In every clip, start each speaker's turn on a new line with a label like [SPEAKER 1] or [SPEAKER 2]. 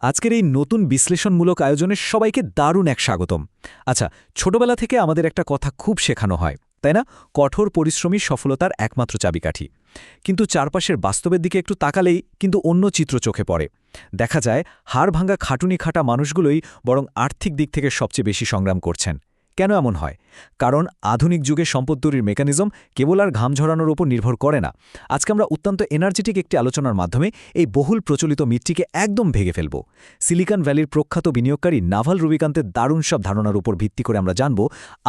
[SPEAKER 1] আজকের এই নতুন বিশ্লেষণমূলক আয়োজনে সবাইকে দারুণ এক স্বাগতম। আচ্ছা, ছোটবেলা থেকে আমাদের একটা কথা খুব শেখানো হয়, তাই না? কঠোর পরিশ্রমী সফলতার একমাত্র চাবিকাঠি। কিন্তু চারপাশের বাস্তবের দিকে একটু তাকালেই কিন্তু অন্য চিত্র চোখে পড়ে। দেখা যায় হাড় ভাঙা খাটুনি খাটা মানুষগুলোই বরং আর্থিক দিক থেকে সবচেয়ে বেশি সংগ্রাম করছেন। কেন এমন হয়? কারণ আধুনিক যুগে সম্পদ তৈরির মেকানিজম কেবল আর ঘাম ঝরানোর উপর নির্ভর করে না। আজকে আমরা অত্যন্ত এনার্জেটিক একটি আলোচনার মাধ্যমে এই বহুল প্রচলিত মিথটিকে একদম ভেঙে ফেলব। সিলিকন ভ্যালির প্রখ্যাত বিনিয়োগকারী নাভাল রুবিকান্তের দারুণ সব ধারণার উপর ভিত্তি করে আমরা জানব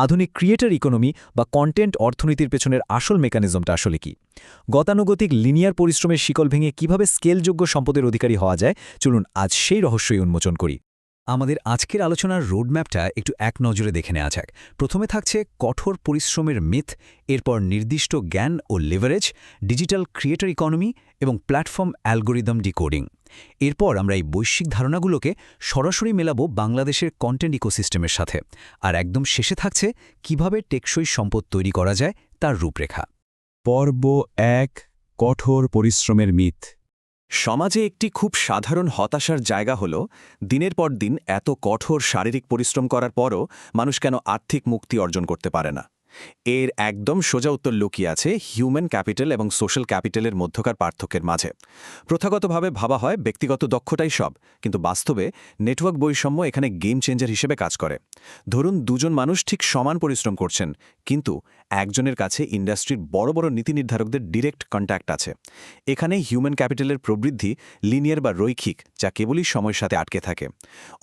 [SPEAKER 1] আধুনিক ক্রিয়েটর ইকোনমি বা কন্টেন্ট অর্থনীতির পেছনের আসল মেকানিজমটা আসলে কি। গতানুগতিক লিনিয়ার পরিশ্রমের শিকল ভেঙে কিভাবে স্কেলযোগ্য সম্পদের অধিকারী হওয়া যায়, চলুন আজ সেই রহস্যই উন্মোচন করি। আমাদের আজকের আলোচনার রোডম্যাপটা একটু এক নজরে দেখে নেওয়া যাক। প্রথমে থাকছে কঠোর পরিশ্রমের মিথ, এরপর নির্দিষ্ট জ্ঞান ও লিভারেজ, ডিজিটাল ক্রিয়েটর ইকোনমি এবং প্ল্যাটফর্ম অ্যালগোরিদম ডিকোডিং। এরপর আমরা এই বৈশ্বিক ধারণাগুলোকে সরাসরি মেলাবো বাংলাদেশের কন্টেন্ট ইকোসিস্টেমের সাথে। আর একদম শেষে থাকছে কিভাবে টেকসই সম্পদ তৈরি করা যায় তার রূপরেখা।
[SPEAKER 2] পর্ব ১, কঠোর পরিশ্রমের মিথ।
[SPEAKER 3] সমাজে একটি খুব সাধারণ হতাশার জায়গা হল দিনের পর দিন এত কঠোর শারীরিক পরিশ্রম করার পরও মানুষ কেন আর্থিক মুক্তি অর্জন করতে পারে না। এর একদম সোজা উত্তর লুকিয়ে আছে হিউম্যান ক্যাপিটাল এবং সোশ্যাল ক্যাপিটালের মধ্যকার পার্থক্যের মাঝে। প্রথাগতভাবে ভাবা হয় ব্যক্তিগত দক্ষতাই সব, কিন্তু বাস্তবে নেটওয়ার্ক বৈষম্য এখানে গেম চেঞ্জার হিসেবে কাজ করে। ধরুন দুজন মানুষ ঠিক সমান পরিশ্রম করছেন, কিন্তু একজনের কাছে ইন্ডাস্ট্রির বড় বড় নীতি নির্ধারকদের ডিরেক্ট কন্ট্যাক্ট আছে। এখানে হিউম্যান ক্যাপিটালের প্রবৃদ্ধি লিনিয়ার বা রৈখিক, যা কেবলই সময়ের সাথে আটকে থাকে।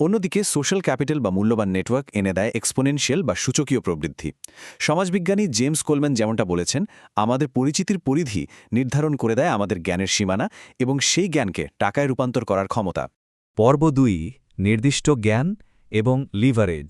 [SPEAKER 3] অন্যদিকে সোশ্যাল ক্যাপিটাল বা মূল্যবান নেটওয়ার্ক এনে দেয় এক্সপোনেনশিয়াল বা সূচকীয় প্রবৃদ্ধি। সমাজবিজ্ঞানী জেমস কোলম্যান যেমনটা বলেছেন, আমাদের পরিচিতির পরিধি নির্ধারণ করে দেয় আমাদের জ্ঞানের সীমানা এবং সেই জ্ঞানকে টাকায় রূপান্তর করার ক্ষমতা।
[SPEAKER 1] পর্ব ২, নির্দিষ্ট জ্ঞান এবং লিভারেজ।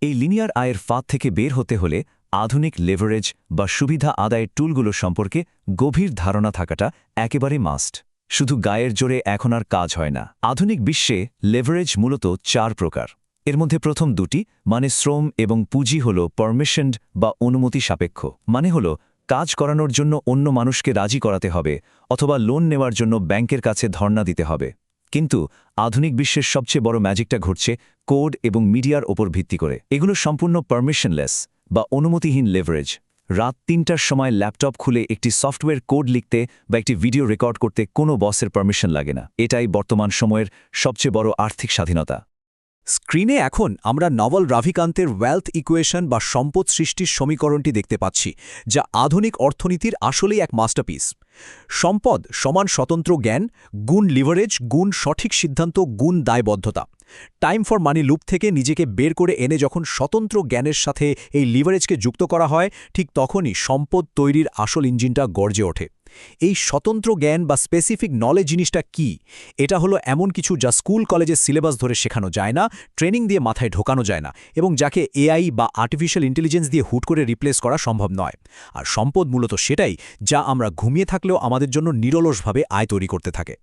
[SPEAKER 1] এই লিনিয়ার আয়ের ফাঁদ থেকে বের হতে হলে আধুনিক লেভারেজ বা সুবিধা আদায়ের টুলগুলো সম্পর্কে গভীর ধারণা থাকাটা একেবারে মাস্ট। শুধু গায়ের জোরে এখন আর কাজ হয় না। আধুনিক বিশ্বে লেভারেজ মূলত ৪ প্রকার। এর মধ্যে প্রথম দুটি মানে শ্রম এবং পুঁজি হল পারমিশনড বা অনুমতি সাপেক্ষ। মানে হল কাজ করানোর জন্য অন্য মানুষকে রাজি করাতে হবে অথবা লোন নেওয়ার জন্য ব্যাংকের কাছে ধর্ণা দিতে হবে। কিন্তু আধুনিক বিশ্বের সবচেয়ে বড় ম্যাজিকটা ঘটছে কোড এবং মিডিয়ার ওপর ভিত্তি করে। এগুলো সম্পূর্ণ পারমিশনলেস বা অনুমতিহীন লেভারেজ। রাত ৩টার সময় ল্যাপটপ খুলে একটি সফটওয়্যার কোড লিখতে বা একটি ভিডিও রেকর্ড করতে কোনো বসের পারমিশন লাগে না। এটাই বর্তমান সময়ের সবচেয়ে বড় আর্থিক স্বাধীনতা। স্ক্রিনে এখন আমরা নভল রাভিকান্তের ওয়েলথ ইকুয়েশন বা সম্পদ সৃষ্টির সমীকরণটি দেখতে পাচ্ছি, যা আধুনিক অর্থনীতির আসলেই এক মাস্টারপিস। সম্পদ সমান স্বতন্ত্র জ্ঞান গুণ লিভারেজ গুণ সঠিক সিদ্ধান্ত গুণ দায়বদ্ধতা। টাইম ফর মানি লুপ থেকে নিজেকে বের করে এনে যখন স্বতন্ত্র জ্ঞানের সাথে এই লিভারেজকে যুক্ত করা হয়, ঠিক তখনই সম্পদ তৈরির আসল ইঞ্জিনটা গর্জে ওঠে। এই স্বতন্ত্র জ্ঞান বা স্পেসিফিক নলেজ জিনিসটা কি? এটা হলো এমন কিছু যা স্কুল কলেজের সিলেবাস ধরে শেখানো যায় না, ট্রেনিং দিয়ে মাথায় ঢোকানো যায় না, এবং যাকে এআই বা আর্টিফিশিয়াল ইন্টেলিজেন্স দিয়ে হুট করে রিপ্লেস করা সম্ভব নয়। আর সম্পদ মূলত সেটাই যা আমরা ঘুমিয়ে থাকলেও আমাদের জন্য নিরলসভাবে আয় তৈরি করতে থাকে।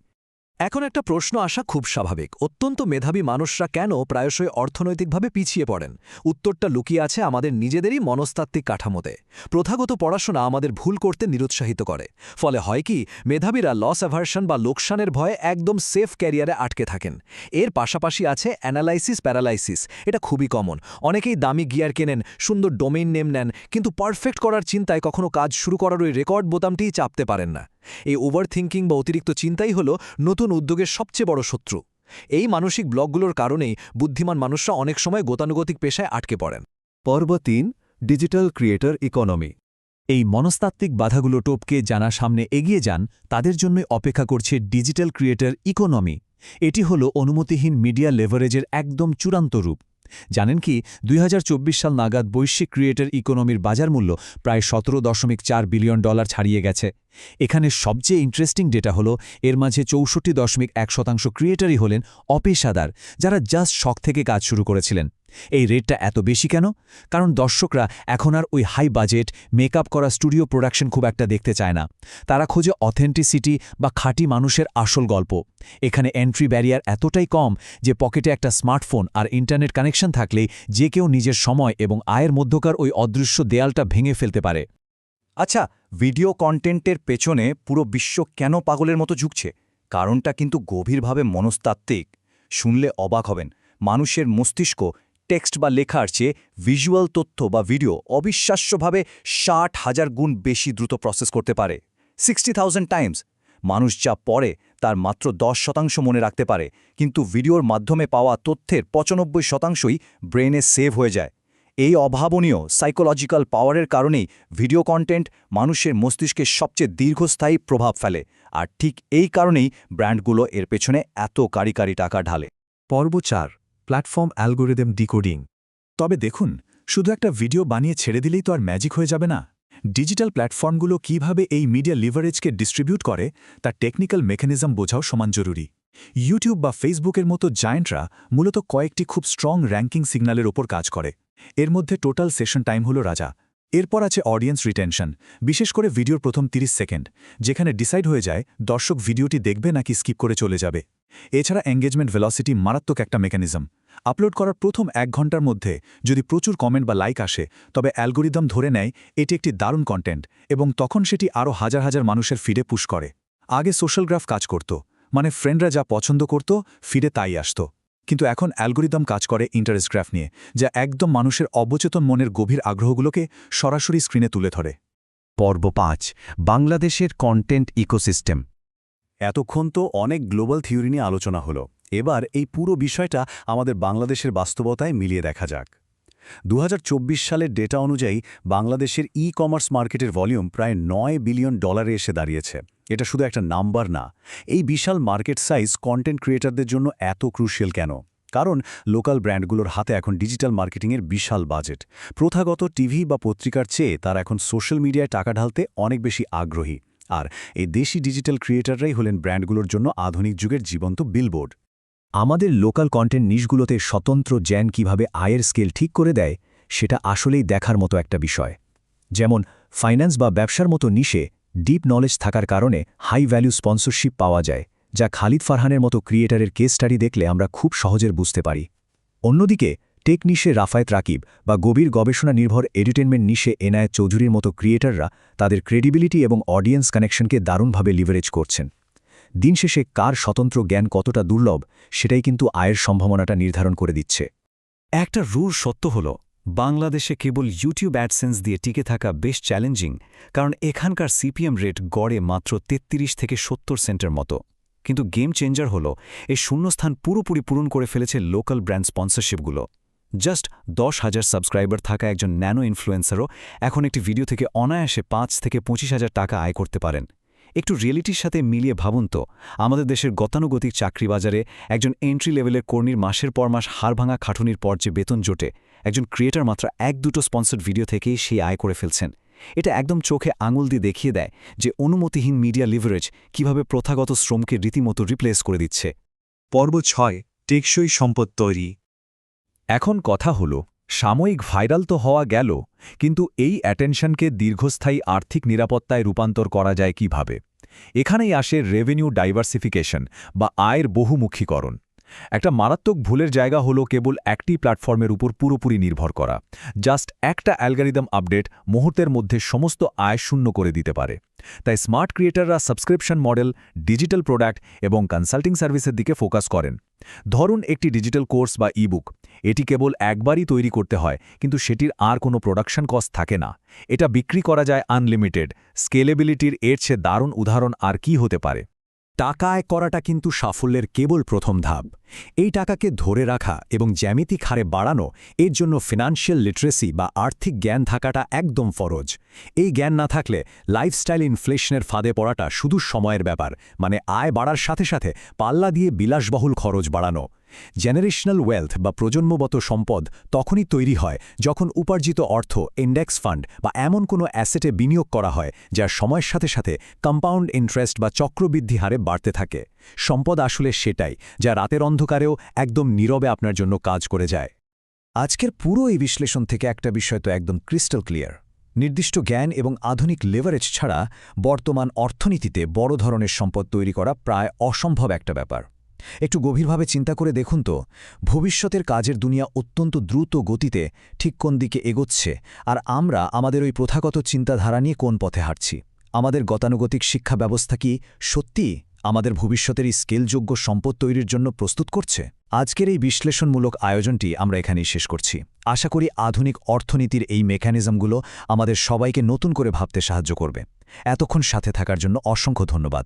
[SPEAKER 4] এখন একটা প্রশ্ন আসা খুব স্বাভাবিক, অত্যন্ত মেধাবী মানুষরা কেন প্রায়শই অর্থনৈতিকভাবে পিছিয়ে পড়েন? উত্তরটা লুকিয়ে আছে আমাদের নিজেদেরই মনস্তাত্ত্বিক কাঠামোতে। প্রথাগত পড়াশোনা আমাদের ভুল করতে নিরুৎসাহিত করে। ফলে হয় কি, মেধাবীরা লস অ্যাভার্শন বা লোকসানের ভয়ে একদম সেফ ক্যারিয়ারে আটকে থাকেন। এর পাশাপাশি আছে অ্যানালাইসিস প্যারালাইসিস। এটা খুবই কমন। অনেকেই দামি গিয়ার কেনেন, সুন্দর ডোমেইন নেম নেন, কিন্তু পারফেক্ট করার চিন্তায় কখনো কাজ শুরু করার ওই রেকর্ড বোতামটিই চাপতে পারেন না। এই ওভার থিঙ্কিং বা অতিরিক্ত চিন্তাই হলো নতুন উদ্যোগের সবচেয়ে বড় শত্রু। এই মানসিক ব্লকগুলোর কারণেই বুদ্ধিমান মানুষরা অনেক সময় গতানুগতিক পেশায় আটকে পড়েন।
[SPEAKER 2] পর্ব ৩, ডিজিটাল ক্রিয়েটর ইকোনমি।
[SPEAKER 1] এই মনস্তাত্ত্বিক বাধাগুলো টপকে যারা সামনে এগিয়ে যান, তাদের জন্যই অপেক্ষা করছে ডিজিটাল ক্রিয়েটর ইকোনমি। এটি হলো অনুমতিহীন মিডিয়া লেভারেজের একদম চূড়ান্ত রূপ। জানেন কি, ২০২৪ সাল নাগাদ বৈশ্বিক ক্রিয়েটর ইকোনমির বাজার মূল্য প্রায় $১৭.৪ বিলিয়ন ছাড়িয়ে গেছে। এখানে সবচেয়ে ইন্টারেস্টিং ডেটা হলো এর মাঝে ৬৪.১% ক্রিয়েটরই হলেন অপেশাদার, যারা জাস্ট শখ থেকে কাজ শুরু করেছিলেন। এই রেটটা এত বেশি কেন? কারণ দর্শকরা এখন আর ওই হাই বাজেট মেকআপ করা স্টুডিও প্রোডাকশন খুব একটা দেখতে চায় না। তারা খোঁজে অথেন্টিসিটি বা খাঁটি মানুষের আসল গল্প। এখানে এন্ট্রি ব্যারিয়ার এতটাই কম যে পকেটে একটা স্মার্টফোন আর ইন্টারনেট কানেকশন থাকলেই যে কেউ নিজের সময় এবং আয়ের মধ্যকার ওই অদৃশ্য দেয়ালটা ভেঙে ফেলতে পারে।
[SPEAKER 5] আচ্ছা, ভিডিও কন্টেন্টের পেছনে পুরো বিশ্ব কেন পাগলের মতো ঝুঁকছে? কারণটা কিন্তু গভীরভাবে মনস্তাত্ত্বিক। শুনলে অবাক হবেন মানুষের মস্তিষ্ক টেক্সট বা লেখার চেয়ে ভিজুয়াল তথ্য বা ভিডিও অবিশ্বাস্যভাবে 60,000 গুণ বেশি দ্রুত প্রসেস করতে পারে 60,000 টাইমস। মানুষ যা পড়ে তার মাত্র 10% মনে রাখতে পারে, কিন্তু ভিডিওর মাধ্যমে পাওয়া তথ্যের 95%ই ব্রেনে সেভ হয়ে যায়। এই অভাবনীয় সাইকোলজিক্যাল পাওয়ারের কারণেই ভিডিও কন্টেন্ট মানুষের মস্তিষ্কে সবচেয়ে দীর্ঘস্থায়ী প্রভাব ফেলে, আর ঠিক এই কারণেই ব্র্যান্ডগুলো এর পেছনে এত কারি টাকা ঢালে।
[SPEAKER 2] পর্ব 4 প্ল্যাটফর্ম অ্যালগোরিদম ডিকোডিং।
[SPEAKER 6] তবে দেখুন, শুধু একটা ভিডিও বানিয়ে ছেড়ে দিলেই তো আর ম্যাজিক হয়ে যাবে না। ডিজিটাল প্ল্যাটফর্মগুলো কিভাবে এই মিডিয়া লিভারেজকে ডিস্ট্রিবিউট করে তার টেকনিক্যাল মেকানিজম বোঝাও সমান জরুরি। ইউটিউব বা ফেসবুকের মতো জায়ান্টরা মূলত কয়েকটি খুব স্ট্রং র্যাঙ্কিং সিগন্যালের ওপর কাজ করে। এর মধ্যে টোটাল সেশন টাইম হলো রাজা। এরপর আছে অডিয়েন্স রিটেনশন, বিশেষ করে ভিডিওর প্রথম 30 সেকেন্ড, যেখানে ডিসাইড হয়ে যায় দর্শক ভিডিওটি দেখবে নাকি স্কিপ করে চলে যাবে। এছাড়া এঙ্গেজমেন্ট ভেলোসিটি মারাত্মক একটা মেকানিজম। আপলোড করার প্রথম 1 ঘন্টার মধ্যে যদি প্রচুর কমেন্ট বা লাইক আসে, তবে অ্যালগোরিদম ধরে নেয় এটি একটি দারুণ কন্টেন্ট, এবং তখন সেটি আরও হাজার হাজার মানুষের ফিডে পুশ করে। আগে সোশ্যাল গ্রাফ কাজ করত, মানে ফ্রেন্ডরা যা পছন্দ করত ফিডে তাই আসত। কিন্তু এখন অ্যালগোরিদম কাজ করে ইন্টারেস্ট গ্রাফ নিয়ে, যা একদম মানুষের অবচেতন মনের গভীর আগ্রহগুলোকে সরাসরি স্ক্রিনে তুলে ধরে।
[SPEAKER 2] পর্ব 5 বাংলাদেশের কন্টেন্ট ইকোসিস্টেম।
[SPEAKER 3] এতক্ষণ তো অনেক গ্লোবাল থিওরি নিয়ে আলোচনা হলো, এবার এই পুরো বিষয়টা আমাদের বাংলাদেশের বাস্তবতায় মিলিয়ে দেখা যাক। 2024 সালের ডেটা অনুযায়ী বাংলাদেশের ই-কমার্স মার্কেটের ভলিউম প্রায় $9 বিলিয়ন এসে দাঁড়িয়েছে। এটা শুধু একটা নাম্বার না, এই বিশাল মার্কেট সাইজ কন্টেন্ট ক্রিয়েটরদের জন্য এত ক্রুশিয়াল কেন? কারণ লোকাল ব্র্যান্ডগুলোর হাতে এখন ডিজিটাল মার্কেটিংয়ের বিশাল বাজেট। প্রথাগত টিভি বা পত্রিকার চেয়ে তারা এখন সোশ্যাল মিডিয়ায় টাকা ঢালতে অনেক বেশি আগ্রহী। আর এই দেশি ডিজিটাল ক্রিয়েটররাই হলেন ব্র্যান্ডগুলোর জন্য আধুনিক যুগের জীবন্ত বিলবোর্ড।
[SPEAKER 1] আমাদের লোকাল কন্টেন্ট নিশগুলোতে স্বতন্ত্র জ্যান কিভাবে আয়ের স্কেল ঠিক করে দেয়, সেটা আসলেই দেখার মতো একটা বিষয়। যেমন ফাইন্যান্স বা ব্যবসার মতো নিশে ডিপ নলেজ থাকার কারণে হাই ভ্যালু স্পন্সরশিপ পাওয়া যায়, যা খালিদ ফারহানের মতো ক্রিয়েটারের কেস স্টাডি দেখলে আমরা খুব সহজে বুঝতে পারি। অন্যদিকে টেক নিশে রাফায়েত রাকিব বা গভীর গবেষণা নির্ভর এডুটেনমেন্ট নিশে এনায়েত চৌধুরীর মতো ক্রিয়েটাররা তাদের ক্রেডিবিলিটি এবং অডিয়েন্স কানেকশনকে দারুণভাবে লিভারেজ করছেন। দিন শেষে কার স্বতন্ত্র জ্ঞান কতটা দুর্লভ, সেটাই কিন্তু আয়ের সম্ভাবনাটা নির্ধারণ করে দিচ্ছে।
[SPEAKER 5] একটা রূঢ় সত্য হল, বাংলাদেশে কেবল ইউটিউব অ্যাডসেন্স দিয়ে টিকে থাকা বেশ চ্যালেঞ্জিং, কারণ এখানকার সিপিএম রেট গড়ে মাত্র 33 থেকে 70 সেন্টের মতো। কিন্তু গেম চেঞ্জার হল, এই শূন্যস্থান পুরোপুরি পূরণ করে ফেলেছে লোকাল ব্র্যান্ড স্পন্সরশিপগুলো। জাস্ট 10,000 সাবস্ক্রাইবার থাকা একজন ন্যানো ইনফ্লুয়েন্সারও এখন একটি ভিডিও থেকে অনায়াসে 5 থেকে 25,000 টাকা আয় করতে পারেন। একটু রিয়েলিটির সাথে মিলিয়ে ভাবুন তো, আমাদের দেশের গতানুগতিক চাকরি বাজারে একজন এন্ট্রি লেভেলের কর্মীর মাসের পর মাস হাড়ভাঙা খাটুনির পর যে বেতন জোটে, একজন ক্রিয়েটার মাত্র 1-2 স্পন্সর্ড ভিডিও থেকেই সেই আয় করে ফেলছেন। এটা একদম চোখে আঙুল দিয়ে দেখিয়ে দেয় যে অনুমতিহীন মিডিয়া লিভারেজ কিভাবে প্রথাগত শ্রমকে রীতিমতো রিপ্লেস করে দিচ্ছে।
[SPEAKER 2] পর্ব 6 টেকসই সম্পদ তৈরি।
[SPEAKER 6] এখন কথা হল, সাময়িক ভাইরাল তো হওয়া গেল, কিন্তু এই অ্যাটেনশনকে দীর্ঘস্থায়ী আর্থিক নিরাপত্তায় রূপান্তর করা যায় কিভাবে? এখানেই আসে রেভিনিউ ডাইভার্সিফিকেশন বা আয়ের বহুমুখীকরণ। একটা মারাত্মক ভুলের জায়গা হলো কেবল একটি প্ল্যাটফর্মের উপর পুরোপুরি নির্ভর করা। জাস্ট একটা অ্যালগরিদম আপডেট মুহূর্তের মধ্যে সমস্ত আয় শূন্য করে দিতে পারে। তাই স্মার্ট ক্রিয়েটাররা সাবস্ক্রিপশন মডেল, ডিজিটাল প্রোডাক্ট এবং কনসাল্টিং সার্ভিসের দিকে ফোকাস করেন। ধরুন একটি ডিজিটাল কোর্স বা ইবুক, এটি কেবল একবারই তৈরি করতে হয়, কিন্তু সেটির আর কোনো প্রোডাকশন কস্ট থাকে না। এটা বিক্রি করা যায় আনলিমিটেড। স্কেলেবিলিটির এর চেয়ে দারুণ উদাহরণ আর কি হতে পারে?
[SPEAKER 5] টাকা আয় করাটা কিন্তু সাফল্যের কেবল প্রথম ধাপ। এই টাকাকে ধরে রাখা এবং জ্যামিতিক হারে বাড়ানো, এর জন্য ফিনান্সিয়াল লিটারেসি বা আর্থিক জ্ঞান থাকাটা একদম ফরজ। এই জ্ঞান না থাকলে লাইফস্টাইল ইনফ্লেশনের ফাঁদে পড়াটা শুধু সময়ের ব্যাপার, মানে আয় বাড়ার সাথে সাথে পাল্লা দিয়ে বিলাসবহুল খরচ বাড়ানো। জেনারেশনাল ওয়েলথ বা প্রজন্মগত সম্পদ তখনই তৈরি হয় যখন উপার্জিত অর্থ ইন্ডেক্স ফান্ড বা এমন কোনো অ্যাসেটে বিনিয়োগ করা হয় যা সময়ের সাথে সাথে কম্পাউন্ড ইন্টারেস্ট বা চক্রবৃদ্ধি হারে বাড়তে থাকে। সম্পদ আসলে সেটাই যা রাতের অন্ধকারেও একদম নীরবে আপনার জন্য কাজ করে যায়। আজকের পুরো এই বিশ্লেষণ থেকে একটা বিষয় তো একদম ক্রিস্টাল ক্লিয়ার। নির্দিষ্ট জ্ঞান এবং আধুনিক লেভারেজ ছাড়া বর্তমান অর্থনীতিতে বড় ধরনের সম্পদ তৈরি করা প্রায় অসম্ভব একটা ব্যাপার। একটু গভীরভাবে চিন্তা করে দেখুন তো, ভবিষ্যতের কাজের দুনিয়া অত্যন্ত দ্রুত গতিতে ঠিক কোন দিকে এগোচ্ছে, আর আমরা আমাদের ওই প্রথাগত চিন্তাধারা নিয়ে কোন পথে হাঁটছি? আমাদের গতানুগতিক শিক্ষা ব্যবস্থা কি সত্যি আমাদের ভবিষ্যতের এই স্কেলযোগ্য সম্পদ তৈরির জন্য প্রস্তুত করছে? আজকের এই বিশ্লেষণমূলক আয়োজনটি আমরা এখানেই শেষ করছি। আশা করি আধুনিক অর্থনীতির এই মেকানিজমগুলো আমাদের সবাইকে নতুন করে ভাবতে সাহায্য করবে। এতক্ষণ সাথে থাকার জন্য অসংখ্য ধন্যবাদ।